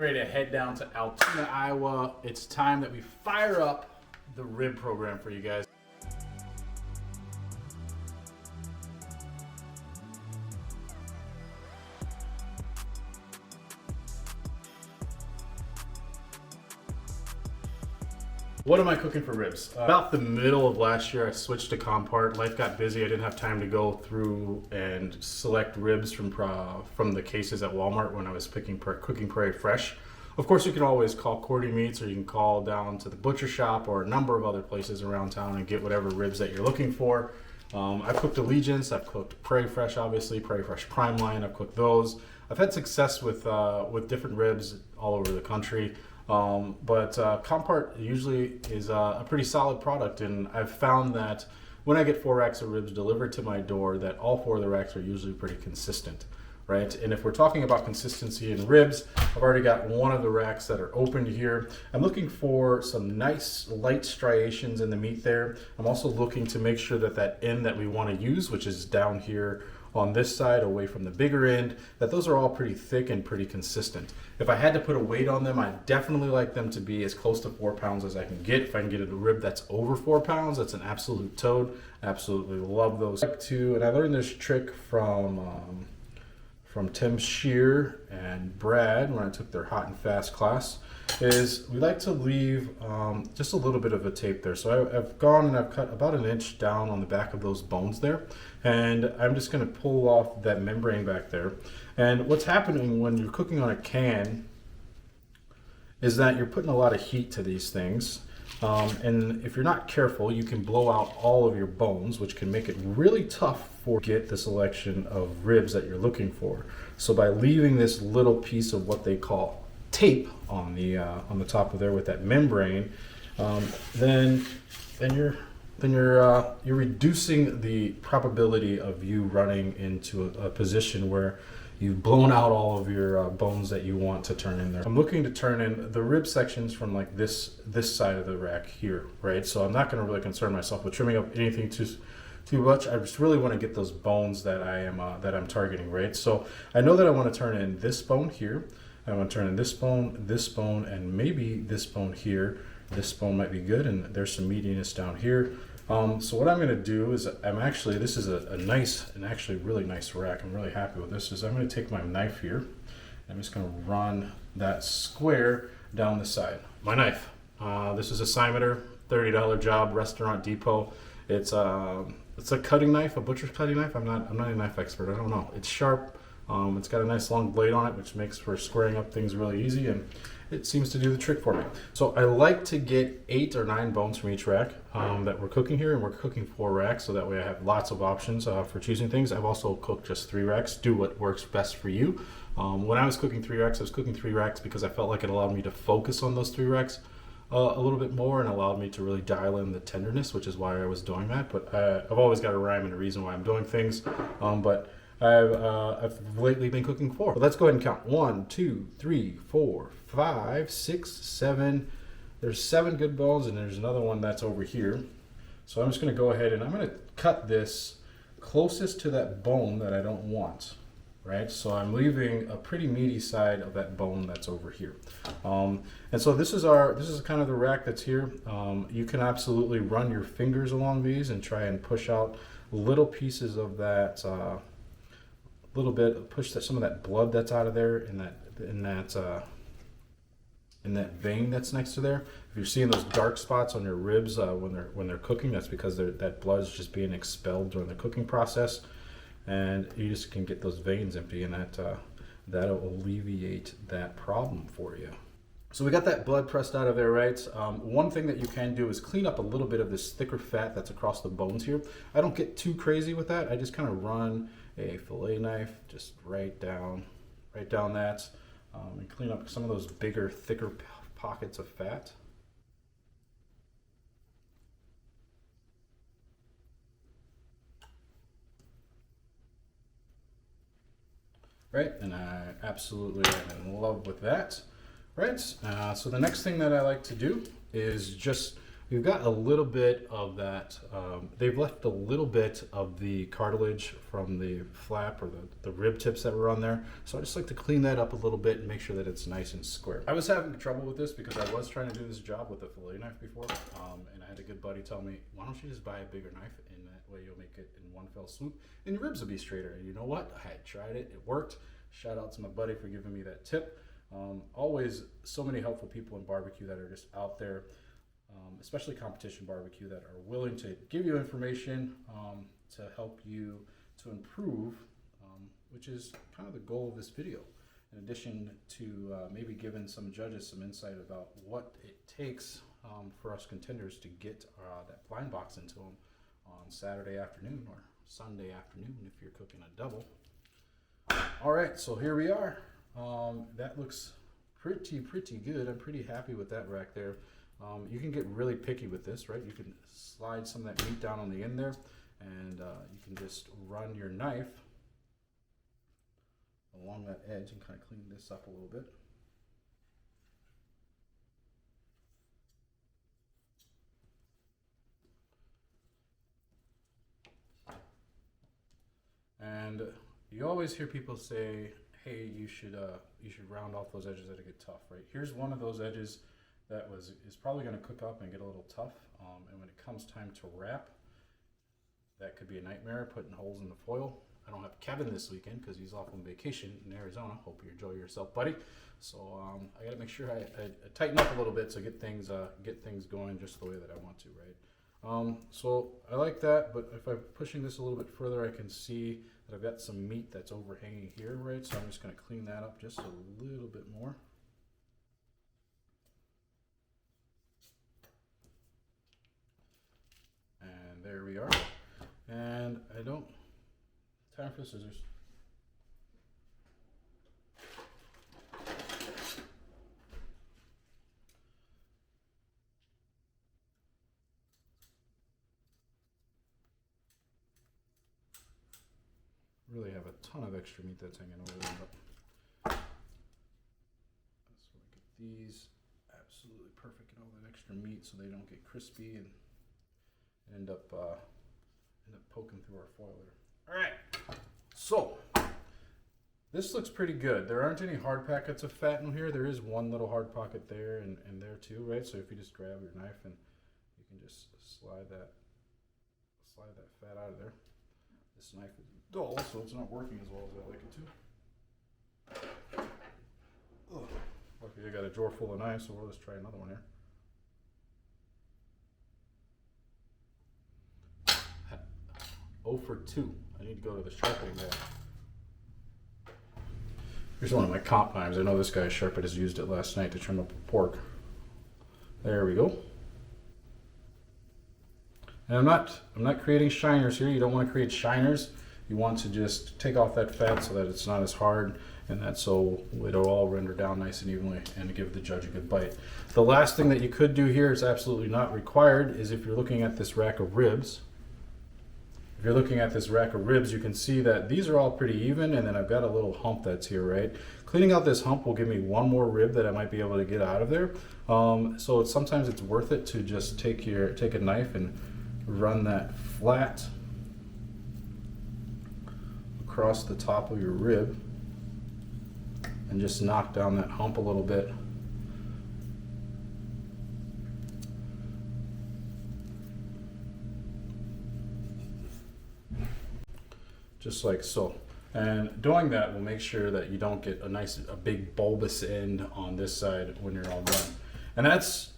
Ready to head down to Altoona, Iowa. It's time that we fire up the rib program for you guys. What am I cooking for ribs? About the middle of last year, I switched to Compart. Life got busy. I didn't have time to go through and select ribs from the cases at Walmart when I was cooking Prairie Fresh. Of course, you can always call Cordy Meats, or you can call down to the butcher shop or a number of other places around town and get whatever ribs that you're looking for. I've cooked Allegiance. I've cooked Prairie Fresh, obviously, Prairie Fresh Prime Line. I've cooked those. I've had success with different ribs all over the country. But Compart usually is a pretty solid product, and I've found that when I get 4 racks of ribs delivered to my door, that all 4 of the racks are usually pretty consistent, right? And if we're talking about consistency in ribs, I've already got one of the racks that are opened here. I'm looking for some nice light striations in the meat there. I'm also looking to make sure that that end that we want to use, which is down here on this side away from the bigger end, that those are all pretty thick and pretty consistent. If I had to put a weight on them, I definitely like them to be as close to 4 pounds as I can get. If I can get a rib that's over 4 pounds, that's an absolute toad. Absolutely love those. And I learned this trick from Tim Shear and Brad when I took their hot and fast class, is we like to leave just a little bit of a tape there. So I've gone and I've cut about 1 inch down on the back of those bones there, and I'm just going to pull off that membrane back there. And what's happening when you're cooking on a can is that you're putting a lot of heat to these things, and if you're not careful, you can blow out all of your bones, which can make it really tough for get the selection of ribs that you're looking for. So by leaving this little piece of what they call tape on the top of there with that membrane, then you're reducing the probability of you running into a position where you've blown out all of your bones that you want to turn in there. I'm looking to turn in the rib sections from like this side of the rack here, right? So I'm not going to really concern myself with trimming up anything too much. I just really want to get those bones that I'm targeting, right? So I know that I want to turn in this bone here. I want to turn in this bone, and maybe this bone here. This bone might be good, and there's some meatiness down here. So what I'm going to do is this is a nice and actually really nice rack. I'm really happy with this. I'm going to take my knife here. I'm just going to run that square down the side. My knife. This is a Simeter, $30 job, Restaurant Depot. It's a cutting knife, a butcher's cutting knife. I'm not a knife expert. I don't know. It's sharp. It's got a nice long blade on it, which makes for squaring up things really easy, and it seems to do the trick for me. So I like to get 8 or 9 bones from each rack that we're cooking here, and we're cooking 4 racks, so that way I have lots of options for choosing things. I've also cooked just 3 racks. Do what works best for you. When I was cooking 3 racks, I was cooking 3 racks because I felt like it allowed me to focus on those 3 racks a little bit more, and allowed me to really dial in the tenderness, which is why I was doing that. But I've always got a rhyme and a reason why I'm doing things. But I've lately been cooking 4. But let's go ahead and count. 1, 2, 3, 4, 5, 6, 7. There's 7 good bones, and there's another one that's over here. So I'm just going to go ahead and I'm going to cut this closest to that bone that I don't want, right? So I'm leaving a pretty meaty side of that bone that's over here. And so this is kind of the rack that's here. You can absolutely run your fingers along these and try and push out little pieces of that. Push some of that blood that's out of there in that vein that's next to there. If you're seeing those dark spots on your ribs when they're cooking, that's because that blood is just being expelled during the cooking process, and you just can get those veins empty, and that'll alleviate that problem for you. So we got that blood pressed out of there, right? One thing that you can do is clean up a little bit of this thicker fat that's across the bones here. I don't get too crazy with that. I just kind of run a fillet knife just right down that, and clean up some of those bigger, thicker pockets of fat. Right, and I absolutely am in love with that. Right, so the next thing that I like to do is just We've got a little bit of that, they've left a little bit of the cartilage from the flap or the rib tips that were on there. So I just like to clean that up a little bit and make sure that it's nice and square. I was having trouble with this because I was trying to do this job with a fillet knife before, and I had a good buddy tell me, why don't you just buy a bigger knife, and that way you'll make it in one fell swoop and your ribs will be straighter. And you know what? I had tried it, it worked. Shout out to my buddy for giving me that tip. Always so many helpful people in barbecue that are just out there, especially competition barbecue, that are willing to give you information to help you to improve, which is kind of the goal of this video. In addition to maybe giving some judges some insight about what it takes for us contenders to get that blind box into them on Saturday afternoon or Sunday afternoon if you're cooking a double. All right, so here we are. That looks pretty good. I'm pretty happy with that rack there. You can get really picky with this, right? You can slide some of that meat down on the end there, and you can just run your knife along that edge and kind of clean this up a little bit. And you always hear people say, hey, you should round off those edges that get tough, right? Here's one of those edges that is probably going to cook up and get a little tough, and when it comes time to wrap, that could be a nightmare, putting holes in the foil. I don't have Kevin this weekend because he's off on vacation in Arizona. Hope you enjoy yourself, buddy. So I got to make sure I tighten up a little bit to get things going just the way that I want to, right? So I like that, but if I'm pushing this a little bit further, I can see that I've got some meat that's overhanging here, right? So I'm just going to clean that up just a little bit more. And there we are. And time for scissors. Really have a ton of extra meat that's hanging over there, but so we get these absolutely perfect and all that extra meat so they don't get crispy and end up poking through our foil there. All right, so this looks pretty good. There aren't any hard pockets of fat in here. There is one little hard pocket there and there too, right? So if you just grab your knife and you can just slide that fat out of there. This knife is dull, so it's not working as well as I like it to. Ugh. Luckily I got a drawer full of knives, so we'll just try another one here. 0 for 2. I need to go to the sharpening guy. Here's one of my comp knives. I know this guy's sharp. I just used it last night to trim up pork. There we go. And I'm not creating shiners here. You don't want to create shiners. You want to just take off that fat so that it's not as hard, and that so it'll all render down nice and evenly and give the judge a good bite. The last thing that you could do here is absolutely not required is if you're looking at this rack of ribs. If you're looking at this rack of ribs, you can see that these are all pretty even, and then I've got a little hump that's here, right? Cleaning out this hump will give me one more rib that I might be able to get out of there. So sometimes it's worth it to just take a knife and run that flat across the top of your rib and just knock down that hump a little bit. Just like so. And doing that will make sure that you don't get a big bulbous end on this side when you're all done. And that's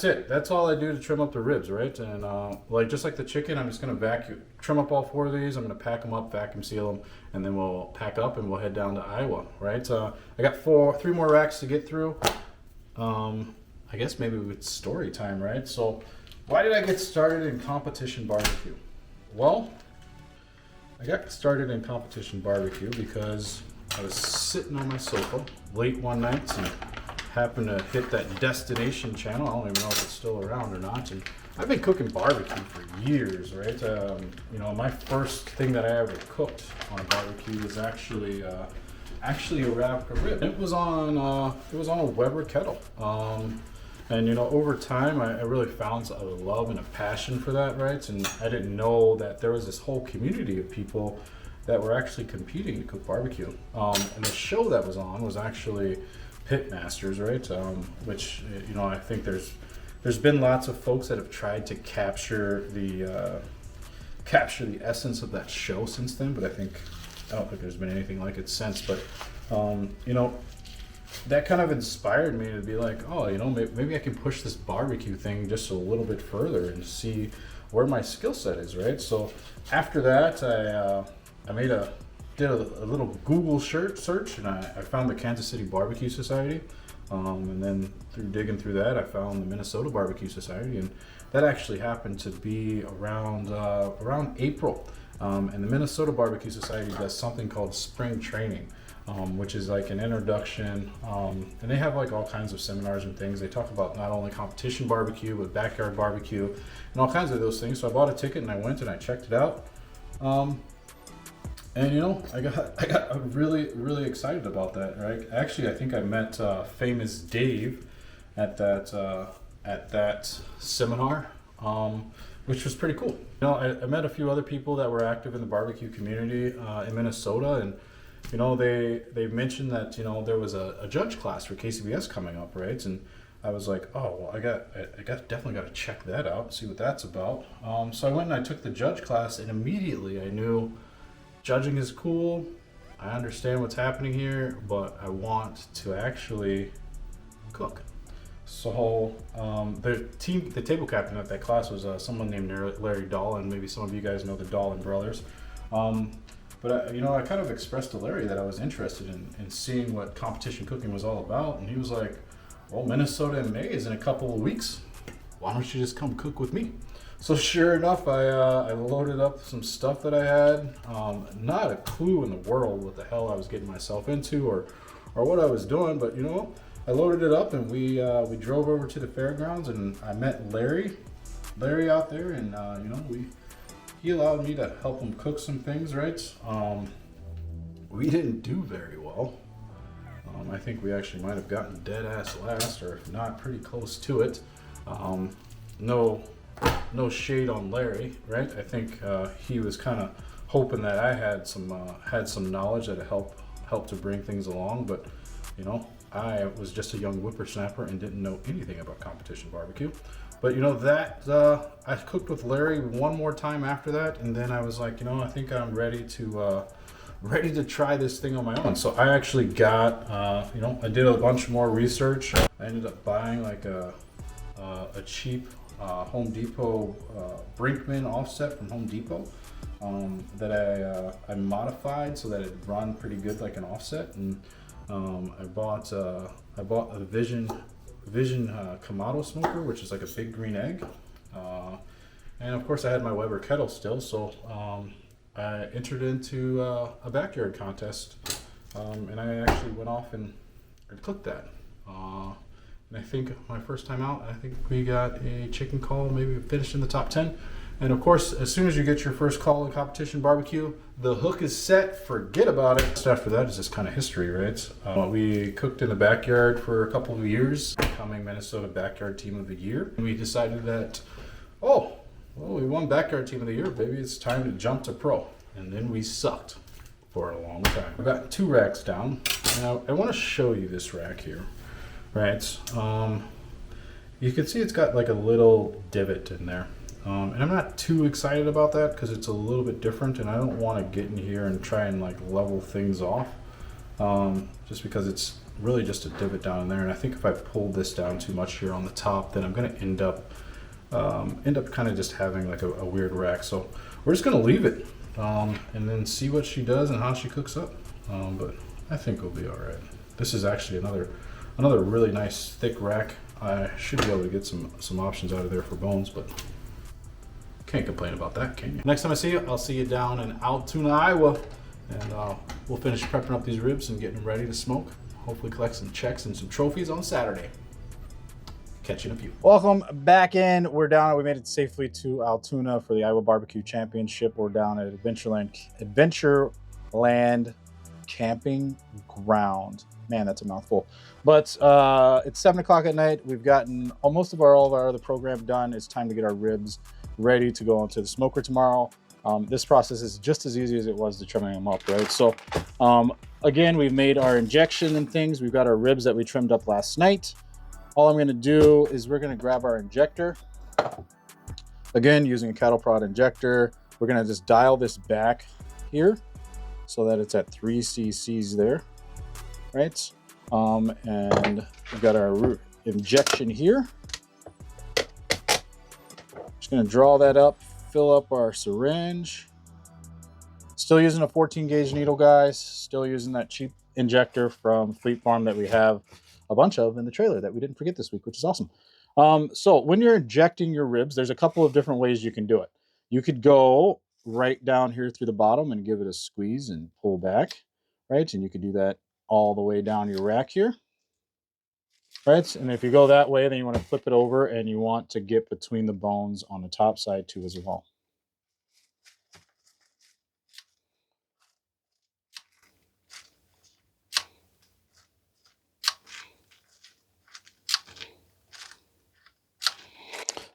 it. That's all I do to trim up the ribs, right? And just like the chicken, I'm just gonna trim up all 4 of these. I'm gonna pack them up, vacuum seal them, and then we'll pack up and we'll head down to Iowa, right? I got 3 more racks to get through. I guess maybe it's story time, right? So why did I get started in competition barbecue? Well, I got started in competition barbecue because I was sitting on my sofa late one night and happened to hit that Destination channel. I don't even know if it's still around or not. And I've been cooking barbecue for years, right? My first thing that I ever cooked on a barbecue was actually a rack of rib. It was on a Weber kettle. And And you know, over time, I really found a love and a passion for that, right? And I didn't know that there was this whole community of people that were actually competing to cook barbecue. And the show that was on was actually Pit Masters, right? Which, you know, I think there's been lots of folks that have tried to capture the essence of that show since then, but I don't think there's been anything like it since. But you know, that kind of inspired me to be like, oh, you know, maybe I can push this barbecue thing just a little bit further and see where my skill set is, right? So after that, I did a little Google search, and I found the Kansas City Barbecue Society. And then through digging through that, I found the Minnesota Barbecue Society, and that actually happened to be around April. And the Minnesota Barbecue Society does something called spring training, which is like an introduction, and they have like all kinds of seminars and things. They talk about not only competition barbecue, but backyard barbecue, and all kinds of those things. So I bought a ticket and I went and I checked it out. And you know, I got really excited about that, right? Actually, I think I met Famous Dave at that seminar, which was pretty cool. You know, I met a few other people that were active in the barbecue community in Minnesota, and you know, they mentioned that, you know, there was a judge class for KCBS coming up, right? And I was like, oh, well, I definitely got to check that out, see what that's about. So I went and I took the judge class, and immediately I knew judging is cool. I understand what's happening here, but I want to actually cook. So the table captain at that class was someone named Larry Dahlin. Maybe some of you guys know the Dahlin brothers. But you know, I kind of expressed to Larry that I was interested in seeing what competition cooking was all about, and he was like, well, Minnesota in May is in a couple of weeks. Why don't you just come cook with me? So sure enough, I loaded up some stuff that I had. Not a clue in the world what the hell I was getting myself into or what I was doing, but you know, I loaded it up, and we drove over to the fairgrounds, and I met Larry out there, and you know, he allowed me to help him cook some things, right? We didn't do very well. I think we actually might have gotten dead ass last, or if not, pretty close to it. No shade on Larry, right? I think he was kind of hoping that I had some knowledge that helped to bring things along, but you know, I was just a young whippersnapper and didn't know anything about competition barbecue. But you know, that I cooked with Larry one more time after that, and then I was like, you know, I think I'm ready to try this thing on my own. So I actually got, you know, I did a bunch more research. I ended up buying like a cheap Home Depot Brinkman offset from Home Depot that I modified so that it run pretty good like an offset, and I bought a Vision Kamado smoker, which is like a big green egg, and of course I had my Weber kettle still, so I entered into a backyard contest, and I actually went off and cooked that. And I think my first time out, I think we got a chicken call, maybe finished in the top 10. And of course, as soon as you get your first call in competition barbecue, the hook is set, forget about it. So after that is just kind of history, right? We cooked in the backyard for a couple of years, becoming Minnesota Backyard Team of the Year. And we decided that, oh, well, we won Backyard Team of the Year, baby, it's time to jump to pro. And then we sucked for a long time. I've got 2 racks down. Now, I want to show you this rack here. Right, you can see it's got like a little divot in there, and I'm not too excited about that because it's a little bit different, and I don't want to get in here and try and like level things off, just because it's really just a divot down in there. And I think if I pull this down too much here on the top, then I'm going to end up kind of just having like a weird rack. So we're just going to leave it and then see what she does and how she cooks up. But I think it'll be all right. This is actually another really nice thick rack. I should be able to get some options out of there for bones, but can't complain about that, can you? Next time I see you, I'll see you down in Altoona, Iowa, and we'll finish prepping up these ribs and getting them ready to smoke. Hopefully collect some checks and some trophies on Saturday. Catch you in a few. Welcome back in. We're down. We made it safely to Altoona for the Iowa Barbecue Championship. We're down at Adventureland Camping Ground. Man, that's a mouthful. But it's 7 o'clock at night. We've gotten all of our other program done. It's time to get our ribs ready to go into the smoker tomorrow. This process is just as easy as it was to trimming them up, right? So again, we've made our injection and things. We've got our ribs that we trimmed up last night. All I'm gonna do is we're gonna grab our injector. Again, using a cattle prod injector, we're gonna just dial this back here so that it's at 3 cc's there, right? And we've got our injection here. Just gonna draw that up, fill up our syringe. Still using a 14 gauge needle, guys. Still using that cheap injector from Fleet Farm that we have a bunch of in the trailer that we didn't forget this week, which is awesome. So when you're injecting your ribs, there's a couple of different ways you can do it. You could go right down here through the bottom and give it a squeeze and pull back, right? And you could do that all the way down your rack here, right? And if you go that way, then you want to flip it over and you want to get between the bones on the top side too as well.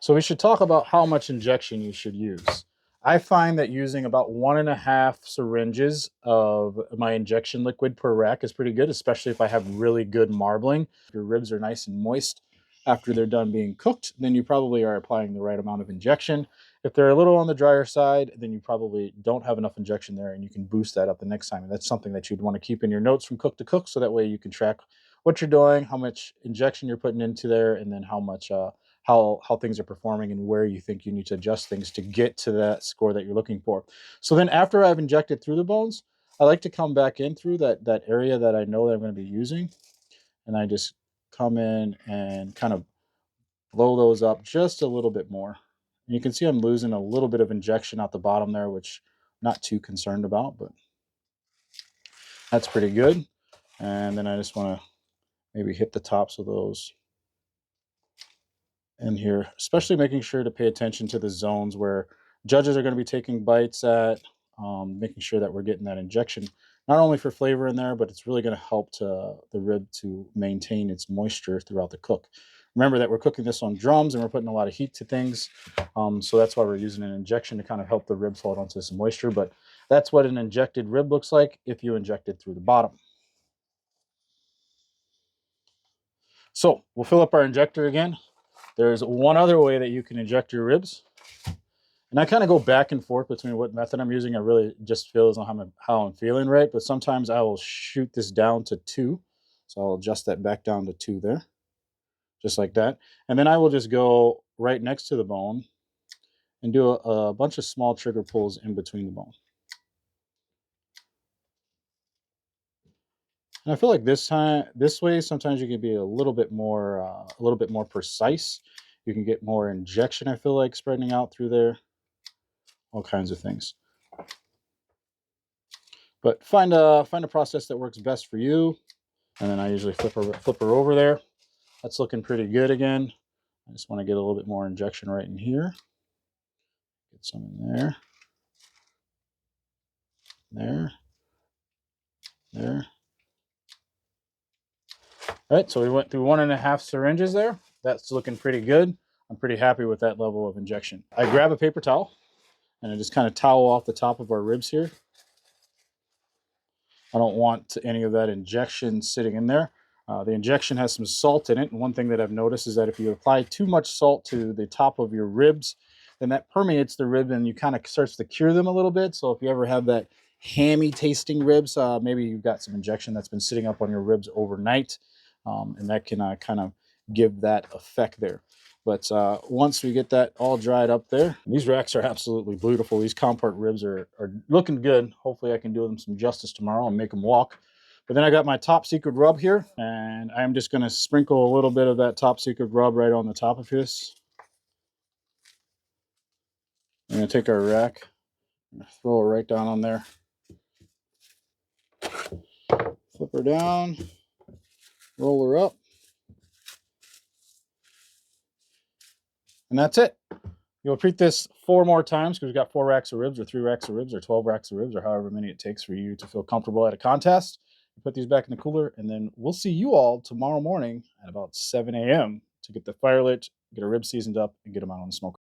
So we should talk about how much injection you should use. I find that using about 1.5 syringes of my injection liquid per rack is pretty good, especially if I have really good marbling. If your ribs are nice and moist after they're done being cooked, then you probably are applying the right amount of injection. If they're a little on the drier side, then you probably don't have enough injection there, and you can boost that up the next time. And that's something that you'd want to keep in your notes from cook to cook, so that way you can track what you're doing, how much injection you're putting into there, and then how much how things are performing and where you think you need to adjust things to get to that score that you're looking for. So then after I've injected through the bones, I like to come back in through that area that I know that I'm going to be using, and I just come in and kind of blow those up just a little bit more. And you can see I'm losing a little bit of injection out the bottom there, which I'm not too concerned about, but that's pretty good. And then I just want to maybe hit the tops of those in here, especially making sure to pay attention to the zones where judges are going to be taking bites at, making sure that we're getting that injection, not only for flavor in there, but it's really going to help to the rib to maintain its moisture throughout the cook. Remember that we're cooking this on drums and we're putting a lot of heat to things. So that's why we're using an injection to kind of help the ribs hold onto some moisture. But that's what an injected rib looks like if you inject it through the bottom. So we'll fill up our injector again. There's one other way that you can inject your ribs. And I kind of go back and forth between what method I'm using. I really just feel as on how I'm feeling, right? But sometimes I will shoot this down to 2. So I'll adjust that back down to 2 there, just like that. And then I will just go right next to the bone and do a bunch of small trigger pulls in between the bone. And I feel like this way, sometimes you can be a little bit more precise. You can get more injection, I feel like, spreading out through there. All kinds of things. But find a process that works best for you. And then I usually flip her over there. That's looking pretty good again. I just want to get a little bit more injection right in here. Get some in there. There. All right, so we went through 1.5 syringes there. That's looking pretty good. I'm pretty happy with that level of injection. I grab a paper towel and I just kind of towel off the top of our ribs here. I don't want any of that injection sitting in there. The injection has some salt in it, and one thing that I've noticed is that if you apply too much salt to the top of your ribs, then that permeates the rib and you kind of starts to cure them a little bit. So if you ever have that hammy tasting ribs, maybe you've got some injection that's been sitting up on your ribs overnight, and that can kind of give that effect there. But once we get that all dried up there, these racks are absolutely beautiful. These Compart ribs are looking good. Hopefully I can do them some justice tomorrow and make them walk. But then I got my top secret rub here, and I'm just going to sprinkle a little bit of that top secret rub right on the top of this. I'm going to take our rack and throw her right down on there. Flip her down, roll her up. And that's it. You'll repeat this 4 more times because we've got 4 racks of ribs or 3 racks of ribs or 12 racks of ribs or however many it takes for you to feel comfortable at a contest. put these back in the cooler, and then we'll see you all tomorrow morning at about 7 a.m. to get the fire lit, get a rib seasoned up, and get them out on the smoker.